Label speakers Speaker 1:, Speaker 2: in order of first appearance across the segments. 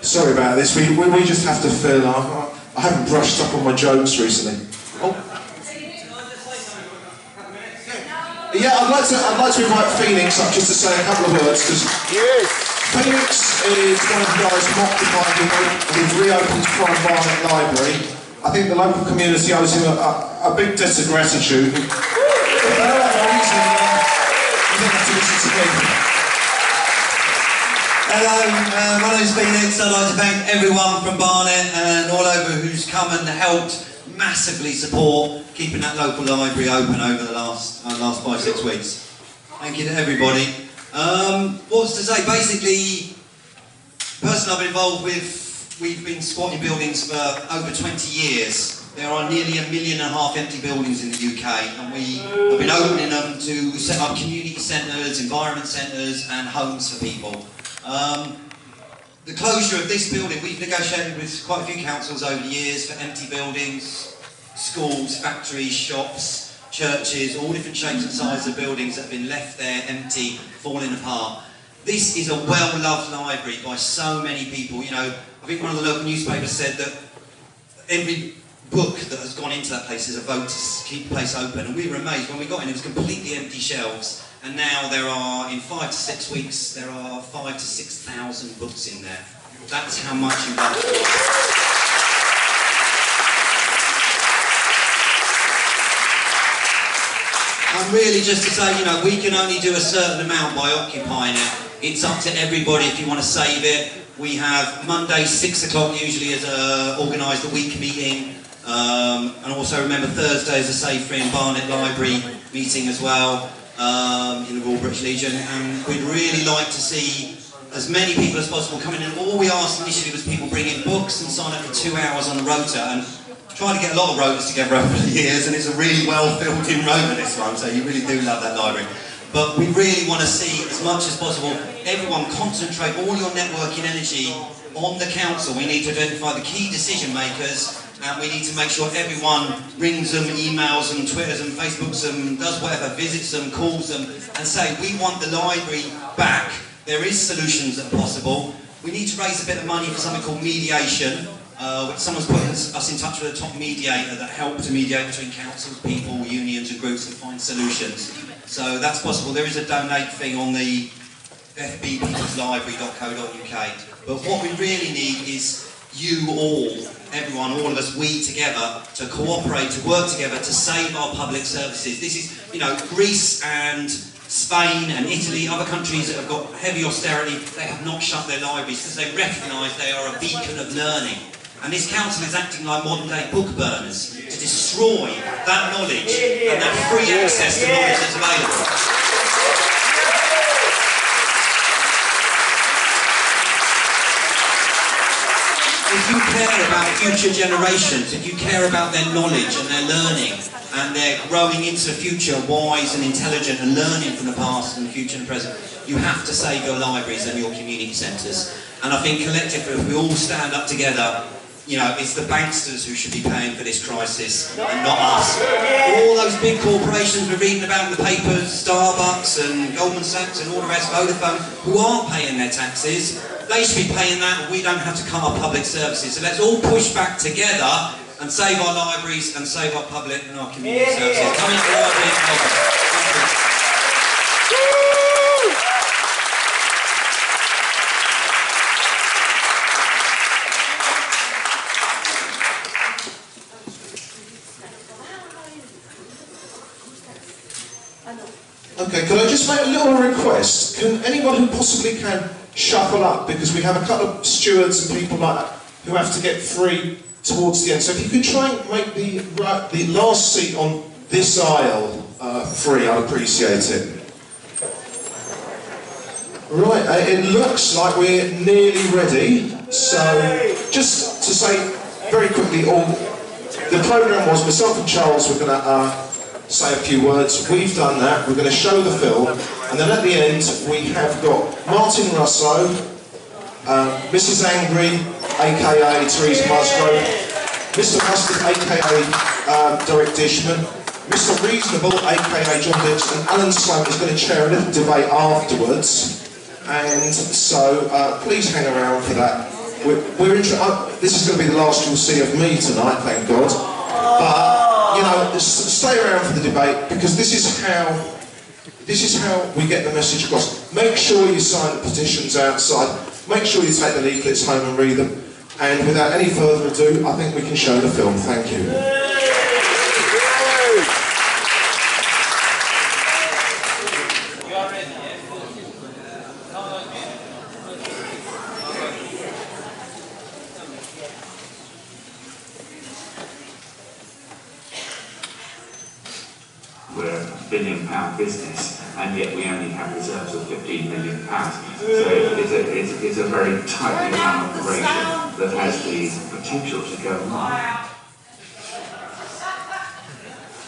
Speaker 1: Sorry about this, we just have to fill up. I haven't brushed up on my jokes recently. Oh. Yeah, I'd like to invite Phoenix up just to say a couple of words, because Phoenix is one of the guys from Occupy who've reopened Friern Barnet Library. I think the local community owes him a big debt of gratitude. For no other reason, you don't have to listen to me.
Speaker 2: Hello, my name's Phoenix. I'd like to thank everyone from Barnet and all over who's come and helped massively support keeping that local library open over the last 5-6 weeks. Thank you to everybody. What's to say? Basically, the person I've been involved with, we've been squatting buildings for over 20 years. There are nearly 1.5 million empty buildings in the UK, and we have been opening them to set up community centres, environment centres and homes for people. The closure of this building, we've negotiated with quite a few councils over the years for empty buildings, schools, factories, shops, churches, all different shapes and sizes of buildings that have been left there empty, falling apart. This is a well-loved library by so many people. You know, I think one of the local newspapers said that every book that has gone into that place is a vote to keep the place open, and we were amazed. When we got in, it was completely empty shelves, and now there are, in 5 to 6 weeks, there are 5,000 to 6,000 books in there. That's how much you've done for us. And really just to say, you know, we can only do a certain amount by occupying it. It's up to everybody if you want to save it. We have Monday 6 o'clock usually as organised a week meeting, and also remember Thursday is a Friern Barnet Library meeting as well in the Royal British Legion, and we'd really like to see as many people as possible coming in. All we asked initially was people bring in books and sign up for 2 hours on the rota, and trying to get a lot of rotas together over the years, and it's a really well filled in rota this one, so you really do love that library. But we really want to see, as much as possible, everyone concentrate all your networking energy on the council. We need to identify the key decision makers, and we need to make sure everyone rings them, emails them, Twitters them, Facebooks them, does whatever, visits them, calls them, and say, we want the library back. There is solutions that are possible. We need to raise a bit of money for something called mediation, which someone's put us in touch with a top mediator that helps to mediate between councils, people, unions and groups and find solutions. So that's possible. There is a donate thing on the fbpeopleslibrary.co.uk. But what we really need is you all, everyone, all of us, we together, to cooperate, to work together to save our public services. This is, you know, Greece and Spain and Italy, other countries that have got heavy austerity, they have not shut their libraries because they recognise they are a beacon of learning. And this council is acting like modern-day book burners to destroy that knowledge and that free access to knowledge that's available. If you care about future generations, if you care about their knowledge and their learning, and they're growing into the future wise and intelligent and learning from the past and the future and the present, you have to save your libraries and your community centres. And I think collectively, if we all stand up together, you know, it's the banksters who should be paying for this crisis and not us. All those big corporations we're reading about in the papers, Starbucks and Goldman Sachs and all the rest, Vodafone, who aren't paying their taxes, they should be paying that, and we don't have to cut our public services. So let's all push back together and save our libraries and save our public and our community services. Come into the library and help us.
Speaker 1: Okay, could I just make a little request? Can anyone who possibly can shuffle up, because we have a couple of stewards and people like that who have to get free towards the end. So if you could try and make the last seat on this aisle free, I'd appreciate it. Right, it looks like we're nearly ready. So just to say very quickly, the programme was myself and Charles were going to say a few words. We've done that. We're going to show the film, and then at the end we have got Martin Russo, Mrs. Angry, aka Theresa Musgrove, Mr. Mustard, aka Derek Dishman, Mr. Reasonable, aka John Dix, and Alan Sloan is going to chair a little debate afterwards. And so please hang around for that. This is going to be the last you'll see of me tonight, thank God. But, you know, stay around for the debate, because this is how we get the message across. Make sure you sign the petitions outside. Make sure you take the leaflets home and read them. And without any further ado, I think we can show the film. Thank you.
Speaker 3: We're a £1 billion business, and yet we only have reserves of £15 million. So it's a very tightly run operation that has the potential to go wrong.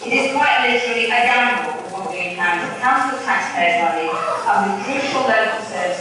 Speaker 4: It is quite literally a gamble with what we encounter. Council taxpayers' money are with crucial local services